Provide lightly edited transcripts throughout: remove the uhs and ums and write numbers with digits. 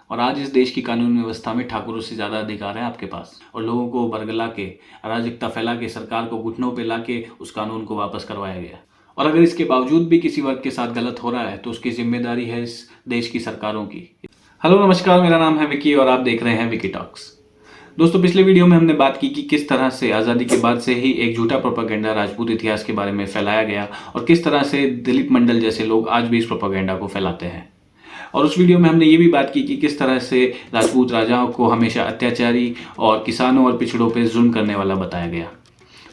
और आज इस देश की कानून व्यवस्था में ठाकुरों से ज़्यादा अधिकार है आपके पास, और लोगों को बरगला के, अराजकता फैला के, सरकार को घुटनों पे ला के उस कानून को वापस करवाया गया। और अगर इसके बावजूद भी किसी वर्ग के साथ गलत हो रहा है तो उसकी जिम्मेदारी है इस देश की सरकारों की। हेलो नमस्कार, मेरा नाम है विकी और आप देख रहे हैं विकी टॉक्स। दोस्तों, पिछले वीडियो में हमने बात की कि किस तरह से आज़ादी के बाद से ही एक झूठा प्रोपेगेंडा राजपूत इतिहास के बारे में फैलाया गया और किस तरह से दिलीप मंडल जैसे लोग आज भी इस प्रोपेगेंडा को फैलाते हैं। और उस वीडियो में हमने ये भी बात की कि किस तरह से राजपूत राजाओं को हमेशा अत्याचारी और किसानों और पिछड़ों पर जुल्म करने वाला बताया गया,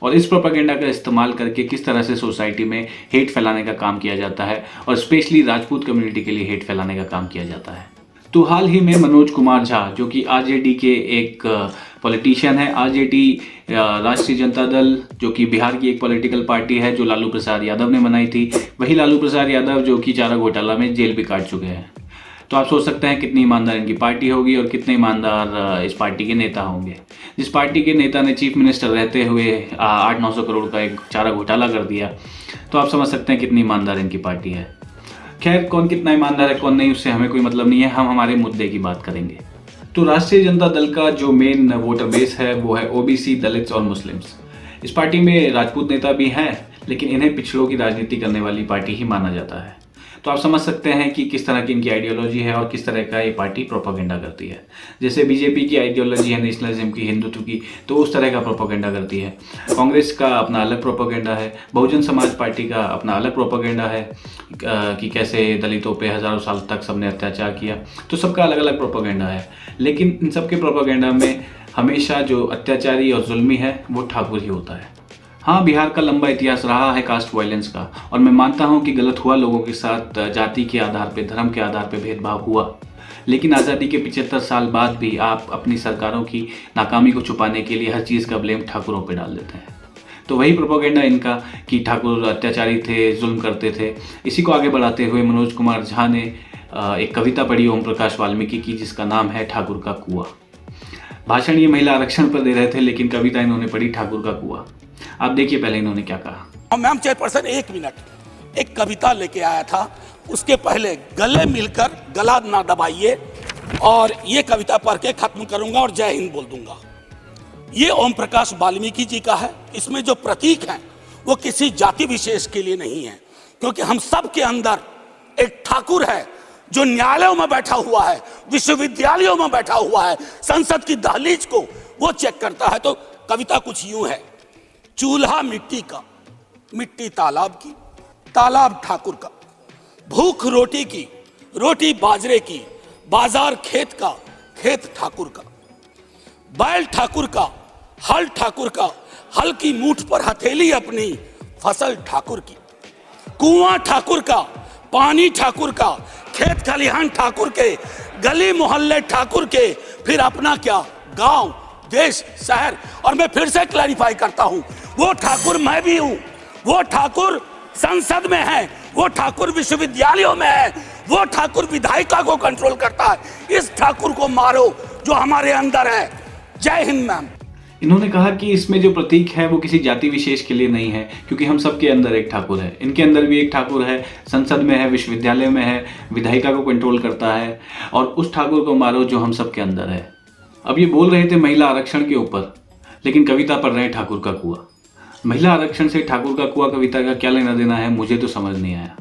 और इस प्रोपेगेंडा का इस्तेमाल करके किस तरह से सोसाइटी में हेट फैलाने का काम किया जाता है और स्पेशली राजपूत कम्युनिटी के लिए हेट फैलाने का काम किया जाता है। तो हाल ही में मनोज कुमार झा, जो कि आरजेडी के एक पॉलिटिशियन है, आरजेडी राष्ट्रीय जनता दल जो कि बिहार की एक पॉलिटिकल पार्टी है जो लालू प्रसाद यादव ने बनाई थी, वही लालू प्रसाद यादव जो कि चारा घोटाला में जेल भी काट चुके हैं। तो आप सोच सकते हैं कितनी ईमानदार इनकी पार्टी होगी और कितने ईमानदार इस पार्टी के नेता होंगे। जिस पार्टी के नेता ने चीफ मिनिस्टर रहते हुए 800-900 करोड़ का एक चारा घोटाला कर दिया, तो आप समझ सकते हैं कितनी ईमानदार इनकी पार्टी है। खैर, कौन कितना ईमानदार है कौन नहीं, उससे हमें कोई मतलब नहीं है, हम हमारे मुद्दे की बात करेंगे। तो राष्ट्रीय जनता दल का जो मेन वोटर बेस है वो है ओबीसी, दलित्स और मुस्लिम्स। इस पार्टी में राजपूत नेता भी हैं, लेकिन इन्हें पिछड़ों की राजनीति करने वाली पार्टी ही माना जाता है। तो आप समझ सकते हैं कि किस तरह की इनकी आइडियोलॉजी है और किस तरह का ये पार्टी प्रोपेगेंडा करती है। जैसे बीजेपी की आइडियोलॉजी है नेशनलिज्म की, हिंदुत्व की, तो उस तरह का प्रोपेगेंडा करती है। कांग्रेस का अपना अलग प्रोपेगेंडा है, बहुजन समाज पार्टी का अपना अलग प्रोपेगेंडा है कि कैसे दलितों पे हज़ारों साल तक सबने अत्याचार किया। तो सबका अलग अलग प्रोपेगेंडा है, लेकिन इन सबके प्रोपेगेंडा में हमेशा जो अत्याचारी और जुल्मी है वो ठाकुर ही होता है। हाँ, बिहार का लंबा इतिहास रहा है कास्ट वायलेंस का, और मैं मानता हूँ कि गलत हुआ, लोगों के साथ जाति के आधार पे, धर्म के आधार पे भेदभाव हुआ। लेकिन आज़ादी के 75 साल बाद भी आप अपनी सरकारों की नाकामी को छुपाने के लिए हर चीज़ का ब्लेम ठाकुरों पे डाल देते हैं। तो वही प्रोपेगेंडा इनका कि ठाकुर अत्याचारी थे, जुल्म करते थे, इसी को आगे बढ़ाते हुए मनोज कुमार झा ने एक कविता पढ़ी ओम प्रकाश वाल्मीकि की, जिसका नाम है ठाकुर का कुआं। भाषण ये महिला आरक्षण पर दे रहे थे, लेकिन कविता इन्होंने पढ़ी ठाकुर का कुआं। आप देखिए पहले इन्होंने क्या कहा। मैम चेयरपर्सन, 1 मिनट, एक कविता लेके आया था, उसके पहले गले मिलकर गला ना दबाइए, और ये कविता पढ़ के खत्म करूंगा और जय हिंद बोल दूंगा। ये ओम प्रकाश वाल्मीकि जी का है। इसमें जो प्रतीक हैं वो किसी जाति विशेष के लिए नहीं है, क्योंकि हम सब के अंदर एक ठाकुर है जो न्यायालयों में बैठा हुआ है, विश्वविद्यालयों में बैठा हुआ है, संसद की दहलीज को वो चेक करता है। तो कविता कुछ यूं है: चूल्हा मिट्टी का, मिट्टी तालाब की, तालाब ठाकुर का, भूख रोटी की, रोटी बाजरे की, बाजार खेत का, खेत ठाकुर का, बैल ठाकुर का, हल ठाकुर का, हल की मूठ पर हथेली अपनी, फसल ठाकुर की, कुआं ठाकुर का, पानी ठाकुर का, खेत खलिहान ठाकुर के, गली मोहल्ले ठाकुर के, फिर अपना क्या, गांव, देश, शहर। और मैं फिर से क्लैरिफाई करता हूं, वो ठाकुर मैं भी हूं, वो ठाकुर संसद में है, वो ठाकुर विश्वविद्यालयों में है, वो ठाकुर विधायिका को कंट्रोल करता है। इस ठाकुर को मारो जो हमारे अंदर है। जय हिंद। मैम, इन्होंने कहा कि इसमें जो प्रतीक है वो किसी जाति विशेष के लिए नहीं है, क्योंकि हम सबके अंदर एक ठाकुर है। इनके अंदर भी एक ठाकुर है, संसद में है, विश्वविद्यालय में है, विधायिका को कंट्रोल करता है, और उस ठाकुर को मारो जो हम सबके अंदर है। अब ये बोल रहे थे महिला आरक्षण के ऊपर, लेकिन कविता पढ़ रहे हैं ठाकुर का कुआं। महिला आरक्षण से ठाकुर का कुआं कविता का क्या लेना देना है, मुझे तो समझ नहीं आया।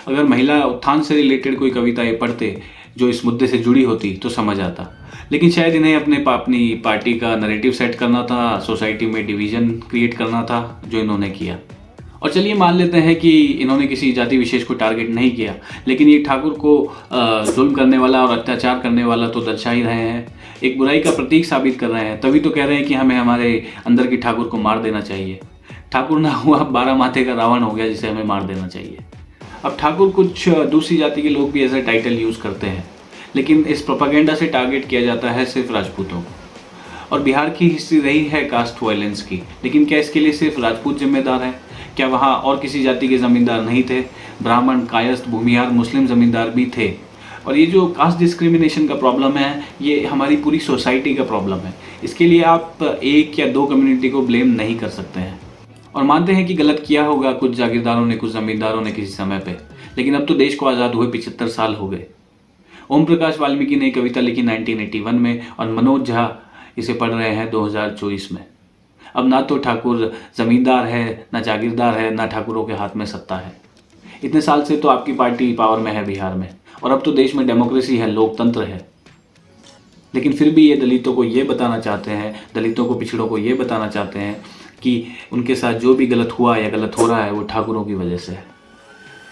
अगर महिला उत्थान से रिलेटेड कोई कविता ये पढ़ते जो इस मुद्दे से जुड़ी होती तो समझ आता, लेकिन शायद इन्हें अपनी पार्टी का नैरेटिव सेट करना था, सोसाइटी में डिवीजन क्रिएट करना था, जो इन्होंने किया। और चलिए मान लेते हैं कि इन्होंने किसी जाति विशेष को टारगेट नहीं किया, लेकिन ये ठाकुर को जुल्म करने वाला और अत्याचार करने वाला तो दर्शा ही रहे हैं, एक बुराई का प्रतीक साबित कर रहे हैं। तभी तो कह रहे हैं कि हमें हमारे अंदर की ठाकुर को मार देना चाहिए। ठाकुर ना हुआ 12 माथे का रावण हो गया, जिसे हमें मार देना चाहिए। अब ठाकुर कुछ दूसरी जाति के लोग भी एज ए टाइटल यूज़ करते हैं, लेकिन इस प्रोपेगेंडा से टारगेट किया जाता है सिर्फ राजपूतों को। और बिहार की हिस्ट्री रही है कास्ट वायलेंस की, लेकिन क्या इसके लिए सिर्फ राजपूत जिम्मेदार हैं? क्या वहाँ और किसी जाति के ज़मींदार नहीं थे? ब्राह्मण, कायस्थ, भूमिहार, मुस्लिम ज़मींदार भी थे। और ये जो कास्ट डिस्क्रिमिनेशन का प्रॉब्लम है, ये हमारी पूरी सोसाइटी का प्रॉब्लम है। इसके लिए आप एक या दो कम्युनिटी को ब्लेम नहीं कर सकते हैं। और मानते हैं कि गलत किया होगा कुछ जागीरदारों ने, कुछ ज़मींदारों ने किसी समय पे, लेकिन अब तो देश को आज़ाद हुए 75 साल हो गए। ओम प्रकाश वाल्मीकि ने कविता लिखी 1981 में और मनोज झा इसे पढ़ रहे हैं 2024 में। अब ना तो ठाकुर जमींदार है, ना जागीरदार है, ना ठाकुरों के हाथ में सत्ता है। इतने साल से तो आपकी पार्टी पावर में है बिहार में, और अब तो देश में डेमोक्रेसी है, लोकतंत्र है, लेकिन फिर भी ये दलितों को ये बताना चाहते हैं, दलितों को, पिछड़ों को ये बताना चाहते हैं कि उनके साथ जो भी गलत हुआ या गलत हो रहा है वो ठाकुरों की वजह से है।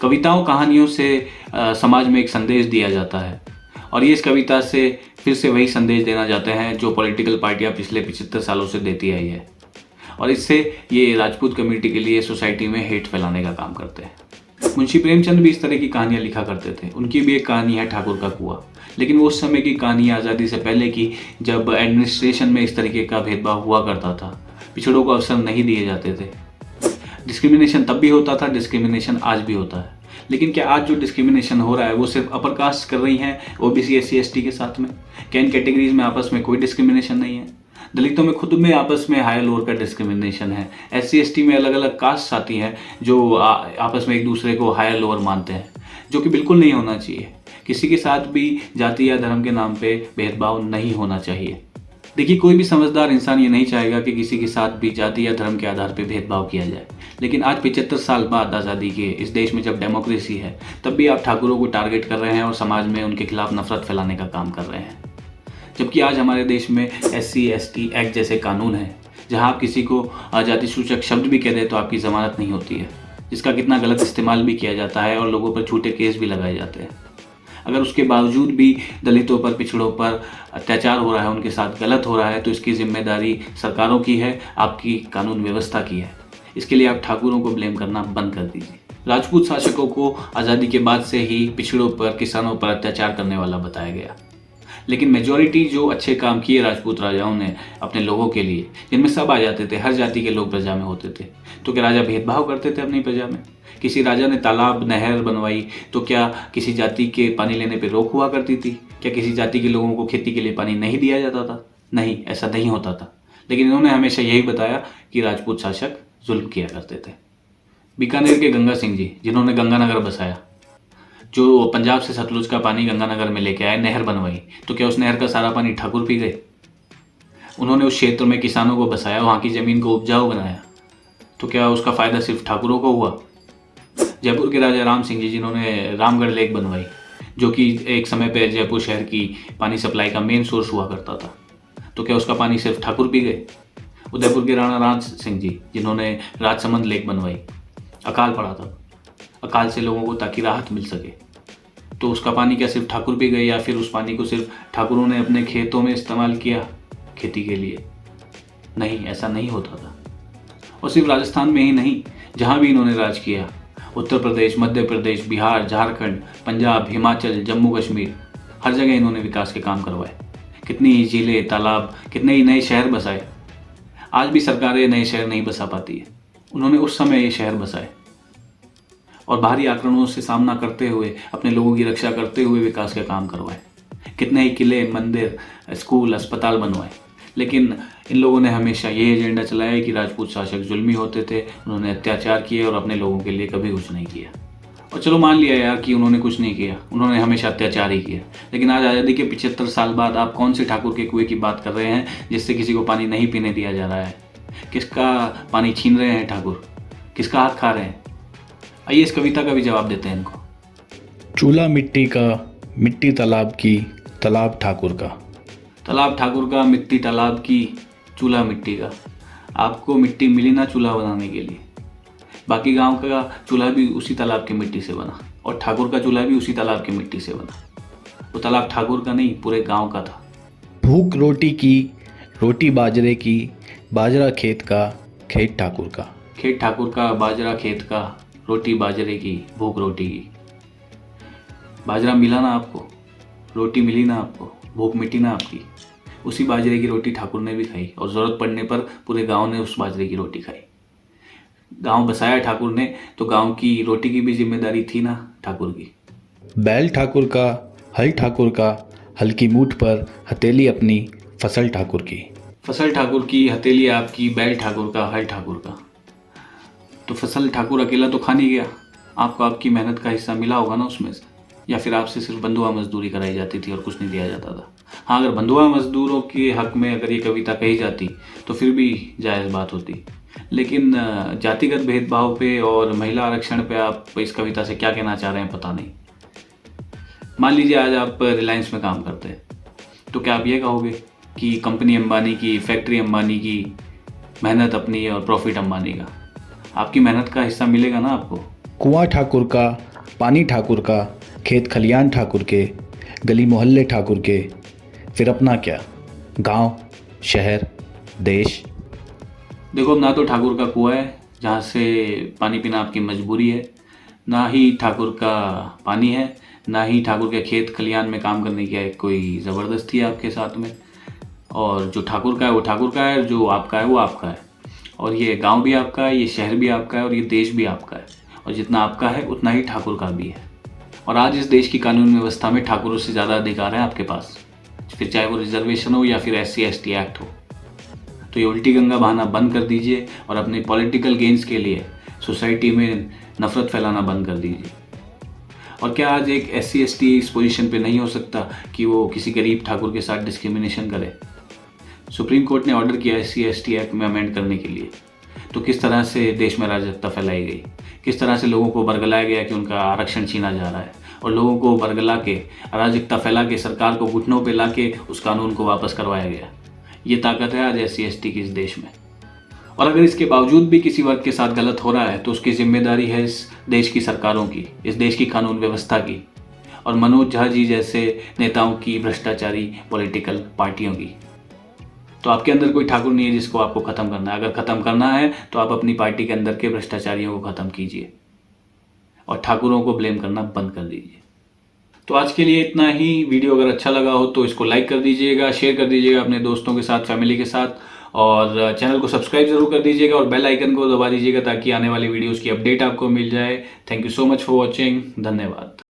कविताओं, कहानियों से समाज में एक संदेश दिया जाता है, और ये इस कविता से फिर से वही संदेश देना चाहते हैं जो पॉलिटिकल पार्टियां पिछले 75 सालों से देती आई है, और इससे ये राजपूत कम्युनिटी के लिए सोसाइटी में हेट फैलाने का काम करते हैं। मुंशी प्रेमचंद भी इस तरह की कहानियां लिखा करते थे। उनकी भी एक कहानी है ठाकुर का कुआं, लेकिन वो उस समय की कहानी आज़ादी से पहले की, जब एडमिनिस्ट्रेशन में इस तरीके का भेदभाव हुआ करता था, पिछड़ों को अवसर नहीं दिए जाते थे। डिस्क्रिमिनेशन तब भी होता था, डिस्क्रिमिनेशन आज भी होता है। लेकिन क्या आज जो डिस्क्रिमिनेशन हो रहा है वो सिर्फ अपर कास्ट कर रही हैं ओबीसी, एससी, एसटी के साथ में? क्या इन कैटेगरीज में आपस में कोई डिस्क्रिमिनेशन नहीं है? दलितों में खुद में आपस में हायर लोअर का डिस्क्रिमिनेशन है। एससी, एसटी में अलग अलग कास्ट आती हैं जो आपस में एक दूसरे को हायर लोअर मानते हैं, जो कि बिल्कुल नहीं होना चाहिए। किसी के साथ भी जाति या धर्म के नाम पे भेदभाव नहीं होना चाहिए। देखिए, कोई भी समझदार इंसान ये नहीं चाहेगा कि किसी के साथ भी जाति या धर्म के आधार पर भेदभाव किया जाए, लेकिन आज 75 साल बाद आज़ादी के इस देश में जब डेमोक्रेसी है, तब भी आप ठाकुरों को टारगेट कर रहे हैं और समाज में उनके खिलाफ नफरत फैलाने का काम कर रहे हैं। जबकि आज हमारे देश में SC ST एक्ट जैसे कानून हैं, जहां आप किसी को जाति सूचक शब्द भी कह दें तो आपकी ज़मानत नहीं होती है, जिसका कितना गलत इस्तेमाल भी किया जाता है और लोगों पर झूठे केस भी लगाए जाते हैं। अगर उसके बावजूद भी दलितों पर, पिछड़ों पर अत्याचार हो रहा है, उनके साथ गलत हो रहा है, तो इसकी जिम्मेदारी सरकारों की है, आपकी कानून व्यवस्था की है। इसके लिए आप ठाकुरों को ब्लेम करना बंद कर दीजिए। राजपूत शासकों को आज़ादी के बाद से ही पिछड़ों पर, किसानों पर अत्याचार करने वाला बताया गया, लेकिन मेजॉरिटी जो अच्छे काम किए राजपूत राजाओं ने अपने लोगों के लिए, जिनमें सब आ जाते थे, हर जाति के लोग प्रजा में होते थे, तो क्या राजा भेदभाव करते थे अपनी प्रजा में? किसी राजा ने तालाब, नहर बनवाई तो क्या किसी जाति के पानी लेने पे रोक हुआ करती थी? क्या किसी जाति के लोगों को खेती के लिए पानी नहीं दिया जाता था? नहीं, ऐसा नहीं होता था। लेकिन इन्होंने हमेशा यही बताया कि राजपूत शासक जुल्म किया करते थे। बीकानेर के गंगा सिंह जी, जिन्होंने गंगानगर बसाया, जो पंजाब से सतलुज का पानी गंगानगर में लेके आए, नहर बनवाई, तो क्या उस नहर का सारा पानी ठाकुर पी गए? उन्होंने उस क्षेत्र में किसानों को बसाया, वहाँ की ज़मीन को उपजाऊ बनाया, तो क्या उसका फ़ायदा सिर्फ ठाकुरों को हुआ? जयपुर के राजा राम सिंह जी, जिन्होंने रामगढ़ लेक बनवाई, जो कि एक समय पर जयपुर शहर की पानी सप्लाई का मेन सोर्स हुआ करता था, तो क्या उसका पानी सिर्फ ठाकुर पी गए? उदयपुर के राणा राज सिंह जी, जिन्होंने राजसमंद लेक बनवाई, अकाल पड़ा था, अकाल से लोगों को ताकि राहत मिल सके, तो उसका पानी क्या सिर्फ ठाकुर पी गए, या फिर उस पानी को सिर्फ ठाकुरों ने अपने खेतों में इस्तेमाल किया खेती के लिए? नहीं, ऐसा नहीं होता था। और सिर्फ राजस्थान में ही नहीं, जहाँ भी इन्होंने राज किया, उत्तर प्रदेश, मध्य प्रदेश, बिहार, झारखंड, पंजाब, हिमाचल, जम्मू कश्मीर, हर जगह इन्होंने विकास के काम करवाए। कितनी ही झीलें, तालाब, कितने ही नए शहर बसाए। आज भी सरकारें नए शहर नहीं बसा पाती है, उन्होंने उस समय ये शहर बसाए और बाहरी आक्रमणों से सामना करते हुए, अपने लोगों की रक्षा करते हुए विकास का काम करवाए। कितने ही किले, मंदिर, स्कूल, अस्पताल बनवाए। लेकिन इन लोगों ने हमेशा ये एजेंडा चलाया कि राजपूत शासक जुल्मी होते थे, उन्होंने अत्याचार किए और अपने लोगों के लिए कभी कुछ नहीं किया। और चलो मान लिया यार कि उन्होंने कुछ नहीं किया, उन्होंने हमेशा अत्याचार ही किया, लेकिन आज आज़ादी के 75 साल बाद आप कौन से ठाकुर के कुएं की बात कर रहे हैं जिससे किसी को पानी नहीं पीने दिया जा रहा है? किसका पानी छीन रहे हैं ठाकुर? किसका हाथ खा रहे हैं? आइए इस कविता का भी जवाब देते हैं इनको। चूल्हा मिट्टी का, मिट्टी तालाब की, तालाब ठाकुर का। तालाब ठाकुर का, मिट्टी तालाब की, चूल्हा मिट्टी का। आपको मिट्टी मिली ना चूल्हा बनाने के लिए, बाकी गांव का चूल्हा भी उसी तालाब की मिट्टी से बना, और ठाकुर का चूल्हा भी उसी तालाब की मिट्टी से बना। वो तालाब ठाकुर का नहीं, पूरे गांव का था। भूख रोटी की, रोटी बाजरे की, बाजरा खेत का, खेत ठाकुर का। खेत ठाकुर का, बाजरा खेत का, रोटी बाजरे की, भूख रोटी की। बाजरा मिला ना आपको, रोटी मिली ना आपको, भूख मिटी ना आपकी। उसी बाजरे की रोटी ठाकुर ने भी खाई, और ज़रूरत पड़ने पर पूरे गांव ने उस बाजरे की रोटी खाई। गांव बसाया ठाकुर ने, तो गांव की रोटी की भी जिम्मेदारी थी ना ठाकुर की। बैल ठाकुर का, हल ठाकुर का, हल्की मूठ पर हथेली अपनी, फसल ठाकुर की। फसल ठाकुर की, हथेली आपकी, बैल ठाकुर का, हल ठाकुर का। तो फसल ठाकुर अकेला तो खा नहीं गया, आपको आपकी मेहनत का हिस्सा मिला होगा ना उसमें से। या फिर आपसे सिर्फ बंधुआ मजदूरी कराई जाती थी और कुछ नहीं दिया जाता था? हाँ, अगर बंधुआ मजदूरों के हक में अगर ये कविता कही जाती तो फिर भी जायज़ बात होती, लेकिन जातिगत भेदभाव पे और महिला आरक्षण पे आप इस कविता से क्या कहना चाह रहे हैं पता नहीं। मान लीजिए आज आप रिलायंस में काम करते हैं, तो क्या आप ये कहोगे कि कंपनी अंबानी की, फैक्ट्री अंबानी की, मेहनत अपनी और प्रॉफिट अंबानी का? आपकी मेहनत का हिस्सा मिलेगा ना आपको? कुआं ठाकुर का, पानी ठाकुर का, खेत खलियान ठाकुर के, गली मोहल्ले ठाकुर के, फिर अपना क्या, गांव, शहर, देश। देखो, ना तो ठाकुर का कुआं है जहाँ से पानी पीना आपकी मजबूरी है, ना ही ठाकुर का पानी है, ना ही ठाकुर के खेत खलियान में काम करने की कोई ज़बरदस्ती है आपके साथ में। और जो ठाकुर का है वो ठाकुर का है, जो आपका है वो आपका है। और ये गांव भी आपका है, ये शहर भी आपका है और ये देश भी आपका है। और जितना आपका है उतना ही ठाकुर का भी है। और आज इस देश की कानून व्यवस्था में ठाकुरों से ज़्यादा अधिकार है आपके पास, फिर चाहे वो रिजर्वेशन हो या फिर SC/ST एक्ट हो। तो ये उल्टी गंगा बहाना बंद कर दीजिए और अपने पॉलिटिकल गेन्स के लिए सोसाइटी में नफरत फैलाना बंद कर दीजिए। और क्या आज एक SC/ST इस पोजीशन पे नहीं हो सकता कि वो किसी गरीब ठाकुर के साथ डिस्क्रिमिनेशन करे? सुप्रीम कोर्ट ने ऑर्डर किया SC/ST एक्ट में अमेंड करने के लिए, तो किस तरह से देश में अराजकता फैलाई गई, किस तरह से लोगों को बरगलाया गया कि उनका आरक्षण छीना जा रहा है, और लोगों को बरगला के, अराजकता फैला के, सरकार को घुटनों पे ला के उस कानून को वापस करवाया गया। ये ताकत है आज SC/ST की इस देश में। और अगर इसके बावजूद भी किसी वर्ग के साथ गलत हो रहा है तो उसकी जिम्मेदारी है इस देश की सरकारों की, इस देश की कानून व्यवस्था की, और मनोज झा जी जैसे नेताओं की, भ्रष्टाचारी पॉलिटिकल पार्टियों की। तो आपके अंदर कोई ठाकुर नहीं है जिसको आपको ख़त्म करना है। अगर ख़त्म करना है तो आप अपनी पार्टी के अंदर के भ्रष्टाचारियों को ख़त्म कीजिए और ठाकुरों को ब्लेम करना बंद कर दीजिए। तो आज के लिए इतना ही। वीडियो अगर अच्छा लगा हो तो इसको लाइक कर दीजिएगा, शेयर कर दीजिएगा अपने दोस्तों के साथ, फैमिली के साथ, और चैनल को सब्सक्राइब जरूर कर दीजिएगा और बेल आइकन को दबा दीजिएगा ताकि आने वाली वीडियोज़ की अपडेट आपको मिल जाए। Thank you so much for watching. धन्यवाद।